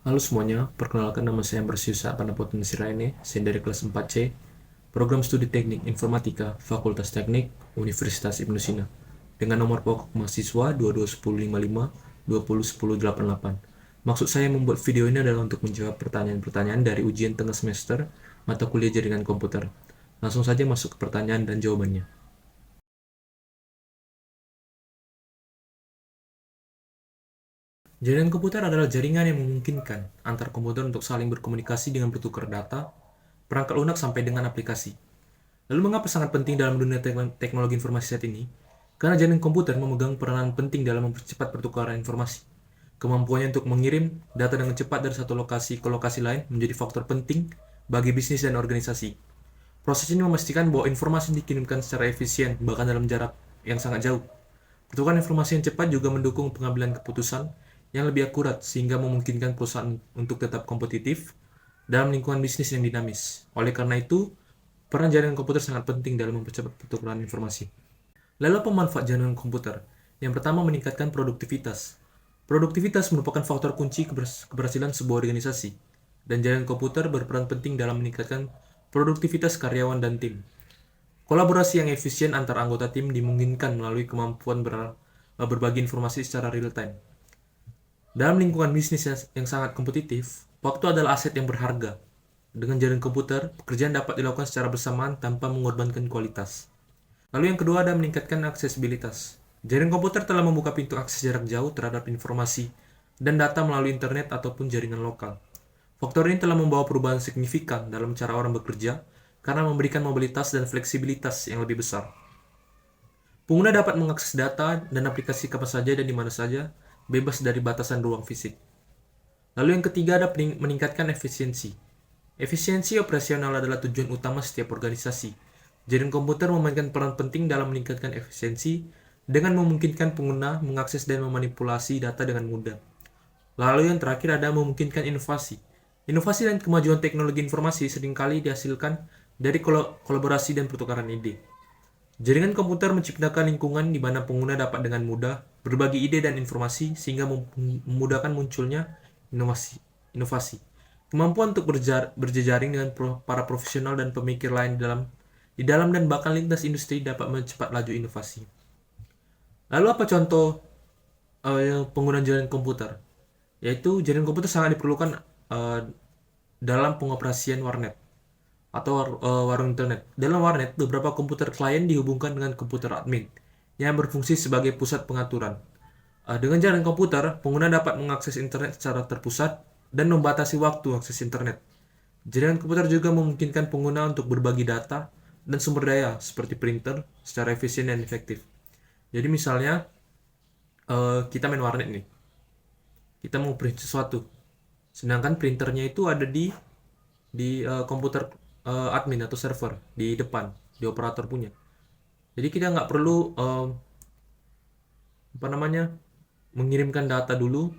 Halo semuanya, perkenalkan nama saya Bersiusa Pandapoten Siraine, saya dari kelas 4C, Program Studi Teknik Informatika, Fakultas Teknik, Universitas Ibnu Sina, dengan nomor pokok mahasiswa 22105 20108. Maksud saya membuat video ini adalah untuk menjawab pertanyaan-pertanyaan dari ujian tengah semester mata kuliah jaringan komputer. Langsung saja masuk ke pertanyaan dan jawabannya. Jaringan komputer adalah jaringan yang memungkinkan antar komputer untuk saling berkomunikasi dengan bertukar data, perangkat lunak sampai dengan aplikasi. Lalu mengapa sangat penting dalam dunia teknologi informasi saat ini? Karena jaringan komputer memegang peranan penting dalam mempercepat pertukaran informasi. Kemampuannya untuk mengirim data dengan cepat dari satu lokasi ke lokasi lain menjadi faktor penting bagi bisnis dan organisasi. Proses ini memastikan bahwa informasi dikirimkan secara efisien, bahkan dalam jarak yang sangat jauh. Pertukaran informasi yang cepat juga mendukung pengambilan keputusan yang lebih akurat sehingga memungkinkan perusahaan untuk tetap kompetitif dalam lingkungan bisnis yang dinamis. Oleh karena itu, peran jaringan komputer sangat penting dalam mempercepat pertukaran informasi. Lalu apa manfaat jaringan komputer? Yang pertama, meningkatkan produktivitas. Produktivitas merupakan faktor kunci keberhasilan sebuah organisasi, dan jaringan komputer berperan penting dalam meningkatkan produktivitas karyawan dan tim. Kolaborasi yang efisien antar anggota tim dimungkinkan melalui kemampuan berbagi informasi secara real time. Dalam lingkungan bisnis yang sangat kompetitif, waktu adalah aset yang berharga. Dengan jaringan komputer, pekerjaan dapat dilakukan secara bersamaan tanpa mengorbankan kualitas. Lalu yang kedua ada meningkatkan aksesibilitas. Jaringan komputer telah membuka pintu akses jarak jauh terhadap informasi dan data melalui internet ataupun jaringan lokal. Faktor ini telah membawa perubahan signifikan dalam cara orang bekerja karena memberikan mobilitas dan fleksibilitas yang lebih besar. Pengguna dapat mengakses data dan aplikasi kapan saja dan di mana saja, bebas dari batasan ruang fisik. Lalu yang ketiga ada meningkatkan efisiensi. Efisiensi operasional adalah tujuan utama setiap organisasi. Jaringan komputer memainkan peran penting dalam meningkatkan efisiensi dengan memungkinkan pengguna mengakses dan memanipulasi data dengan mudah. Lalu yang terakhir ada memungkinkan inovasi. Inovasi dan kemajuan teknologi informasi seringkali dihasilkan dari kolaborasi dan pertukaran ide. Jaringan komputer menciptakan lingkungan di mana pengguna dapat dengan mudah berbagi ide dan informasi sehingga memudahkan munculnya inovasi. Kemampuan untuk berjejaring dengan para profesional dan pemikir lain di dalam dan bahkan lintas industri dapat mempercepat laju inovasi. Lalu apa contoh penggunaan jaringan komputer? Yaitu jaringan komputer sangat diperlukan uh, dalam pengoperasian warnet atau warung internet. Dalam warnet, beberapa komputer klien dihubungkan dengan komputer admin yang berfungsi sebagai pusat pengaturan. Dengan jaringan komputer, pengguna dapat mengakses internet secara terpusat dan membatasi waktu akses internet. Jaringan komputer juga memungkinkan pengguna untuk berbagi data dan sumber daya seperti printer secara efisien dan efektif. Jadi misalnya kita main warnet nih, kita mau print sesuatu, sedangkan printernya itu ada di komputer admin atau server di depan, di operator punya. Jadi kita nggak perlu apa namanya mengirimkan data dulu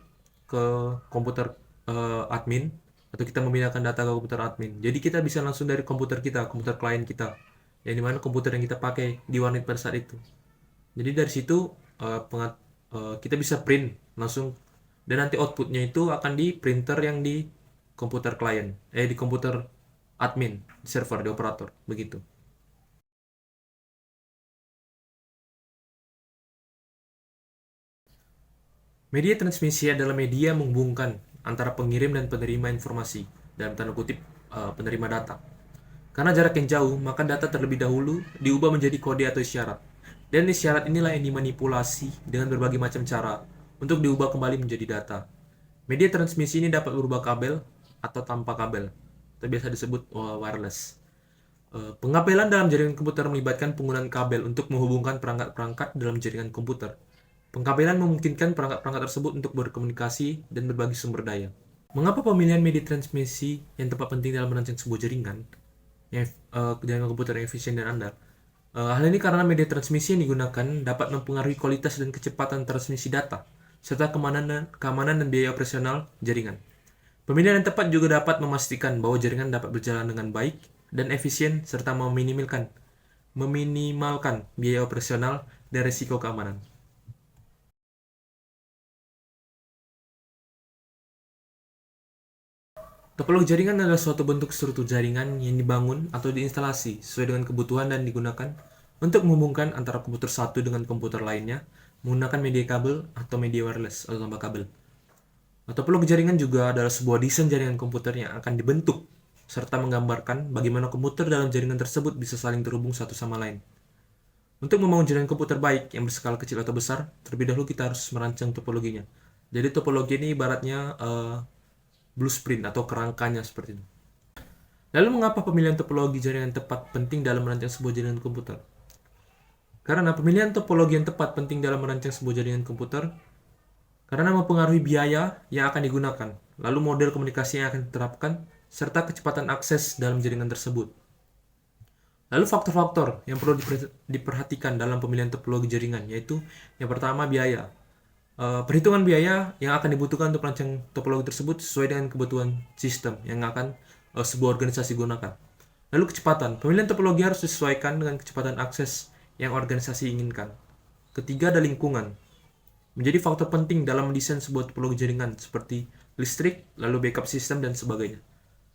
ke komputer admin atau kita memindahkan data ke komputer admin. Jadi kita bisa langsung dari komputer kita, komputer klien kita, yang dimana komputer yang kita pakai di warnet pada saat itu. Jadi dari situ kita bisa print langsung dan nanti outputnya itu akan di printer yang di komputer klien, di komputer admin, di server, di operator, begitu. Media transmisi adalah media menghubungkan antara pengirim dan penerima informasi, dalam tanda kutip penerima data. Karena jarak yang jauh, maka data terlebih dahulu diubah menjadi kode atau isyarat. Dan isyarat inilah yang dimanipulasi dengan berbagai macam cara untuk diubah kembali menjadi data. Media transmisi ini dapat berubah kabel atau tanpa kabel, atau biasa disebut wireless. Pengabelan dalam jaringan komputer melibatkan penggunaan kabel untuk menghubungkan perangkat-perangkat dalam jaringan komputer. Pengkabelan memungkinkan perangkat-perangkat tersebut untuk berkomunikasi dan berbagi sumber daya. Mengapa pemilihan media transmisi yang tepat penting dalam merancang sebuah jaringan, jaringan komputer yang efisien dan andal? Hal ini karena media transmisi yang digunakan dapat mempengaruhi kualitas dan kecepatan transmisi data, serta keamanan dan biaya operasional jaringan. Pemilihan yang tepat juga dapat memastikan bahwa jaringan dapat berjalan dengan baik dan efisien serta meminimalkan biaya operasional dan risiko keamanan. Topologi jaringan adalah suatu bentuk struktur jaringan yang dibangun atau diinstalasi sesuai dengan kebutuhan dan digunakan untuk menghubungkan antara komputer satu dengan komputer lainnya menggunakan media kabel atau media wireless atau tanpa kabel. Topologi jaringan juga adalah sebuah desain jaringan komputer yang akan dibentuk serta menggambarkan bagaimana komputer dalam jaringan tersebut bisa saling terhubung satu sama lain. Untuk membangun jaringan komputer baik yang berskala kecil atau besar, terlebih dahulu kita harus merancang topologinya. Jadi topologi ini ibaratnya blueprint atau kerangkanya seperti itu. Lalu mengapa pemilihan topologi jaringan tepat penting dalam merancang sebuah jaringan komputer? Karena pemilihan topologi yang tepat penting dalam merancang sebuah jaringan komputer karena mempengaruhi biaya yang akan digunakan, lalu model komunikasi yang akan diterapkan, serta kecepatan akses dalam jaringan tersebut. Lalu faktor-faktor yang perlu diperhatikan dalam pemilihan topologi jaringan, yaitu yang pertama biaya. Perhitungan biaya yang akan dibutuhkan untuk merancang topologi tersebut sesuai dengan kebutuhan sistem yang akan sebuah organisasi gunakan. Lalu kecepatan. Pemilihan topologi harus disesuaikan dengan kecepatan akses yang organisasi inginkan. Ketiga ada lingkungan. Menjadi faktor penting dalam mendesain sebuah topologi jaringan seperti listrik, lalu backup sistem, dan sebagainya.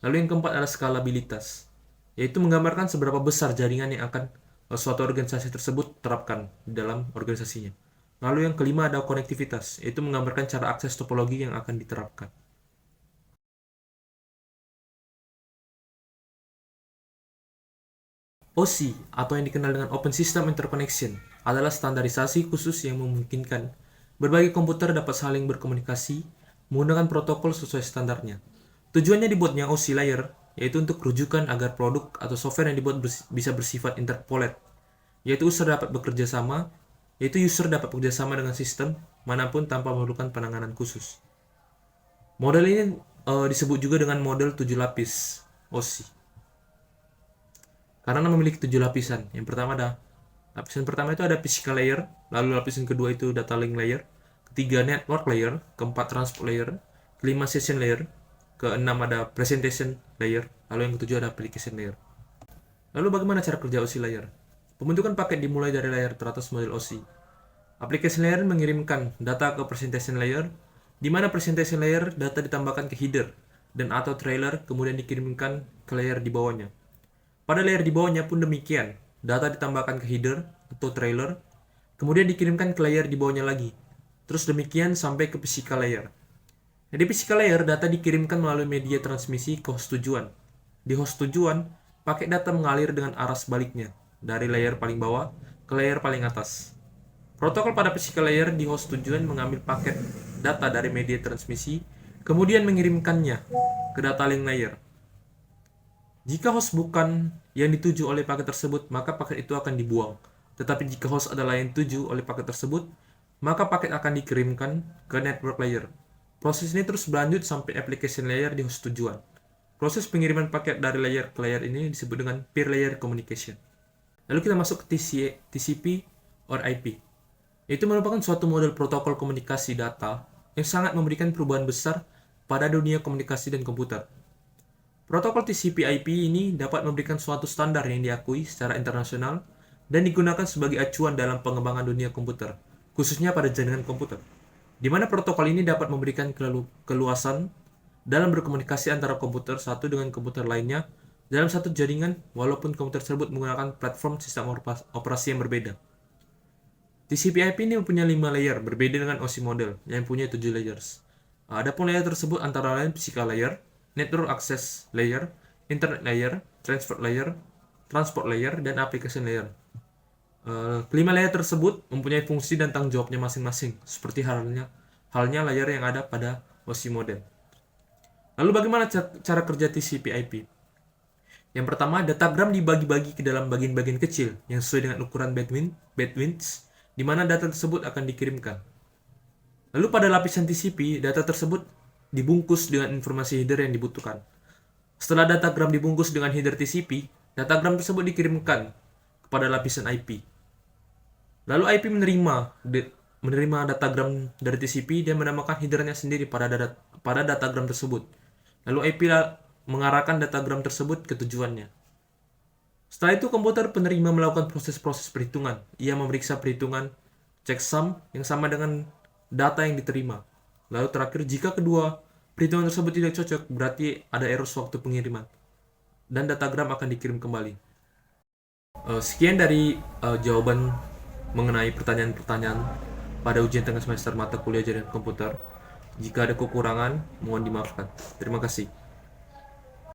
Lalu yang keempat adalah skalabilitas, yaitu menggambarkan seberapa besar jaringan yang akan suatu organisasi tersebut terapkan di dalam organisasinya. Lalu yang kelima ada konektivitas, yaitu menggambarkan cara akses topologi yang akan diterapkan. OSI, atau yang dikenal dengan Open System Interconnection, adalah standarisasi khusus yang memungkinkan berbagai komputer dapat saling berkomunikasi menggunakan protokol sesuai standarnya. Tujuannya dibuatnya OSI layer yaitu untuk rujukan agar produk atau software yang dibuat bisa bersifat interpolate, yaitu user dapat bekerja sama dengan sistem manapun tanpa memerlukan penanganan khusus. Model ini disebut juga dengan model 7 lapis OSI. Karena memiliki 7 lapisan. Yang pertama lapisan pertama itu ada physical layer, lalu lapisan kedua itu data link layer, ketiga network layer, keempat transport layer, kelima session layer, keenam ada presentation layer, lalu yang ketujuh ada application layer. Lalu bagaimana cara kerja OSI layer? Pembentukan paket dimulai dari layer teratas model OSI. Application layer mengirimkan data ke presentation layer, di mana presentation layer data ditambahkan ke header dan atau trailer kemudian dikirimkan ke layer di bawahnya. Pada layer di bawahnya pun demikian, data ditambahkan ke header atau trailer, kemudian dikirimkan ke layer di bawahnya lagi. Terus demikian sampai ke physical layer. Di physical layer, data dikirimkan melalui media transmisi ke host tujuan. Di host tujuan, paket data mengalir dengan arah sebaliknya, dari layer paling bawah ke layer paling atas. Protokol pada physical layer di host tujuan mengambil paket data dari media transmisi, kemudian mengirimkannya ke data link layer. Jika host bukan yang dituju oleh paket tersebut, maka paket itu akan dibuang. Tetapi jika host adalah yang dituju oleh paket tersebut, maka paket akan dikirimkan ke network layer. Proses ini terus berlanjut sampai application layer di host tujuan. Proses pengiriman paket dari layer ke layer ini disebut dengan peer layer communication. Lalu kita masuk ke TCP or IP. Itu merupakan suatu model protokol komunikasi data yang sangat memberikan perubahan besar pada dunia komunikasi dan komputer. Protokol TCP/IP ini dapat memberikan suatu standar yang diakui secara internasional dan digunakan sebagai acuan dalam pengembangan dunia komputer, khususnya pada jaringan komputer, di mana protokol ini dapat memberikan keluasan dalam berkomunikasi antara komputer satu dengan komputer lainnya dalam satu jaringan walaupun komputer tersebut menggunakan platform sistem operasi yang berbeda. TCP/IP ini mempunyai 5 layer berbeda dengan OSI model yang punya 7 layers. Adapun layer tersebut antara lain physical layer, network access layer, internet layer, transport layer, dan application layer. Kelima layer tersebut mempunyai fungsi dan tanggung jawabnya masing-masing, seperti halnya layer yang ada pada OSI model. Lalu bagaimana cara kerja TCP/IP? Yang pertama, datagram dibagi-bagi ke dalam bagian-bagian kecil yang sesuai dengan ukuran bandwidth, di mana data tersebut akan dikirimkan. Lalu pada lapisan TCP, data tersebut dibungkus dengan informasi header yang dibutuhkan. Setelah datagram dibungkus dengan header TCP, datagram tersebut dikirimkan kepada lapisan IP. Lalu IP menerima datagram dari TCP dan menambahkan headernya sendiri pada datagram tersebut. Lalu IP mengarahkan datagram tersebut ke tujuannya. Setelah itu komputer penerima melakukan proses-proses perhitungan. Ia memeriksa perhitungan checksum yang sama dengan data yang diterima. Lalu terakhir, jika kedua perhitungan tersebut tidak cocok, berarti ada error sewaktu pengiriman, dan datagram akan dikirim kembali. Sekian dari jawaban mengenai pertanyaan-pertanyaan pada ujian tengah semester mata kuliah jaringan komputer. Jika ada kekurangan, mohon dimaafkan. Terima kasih.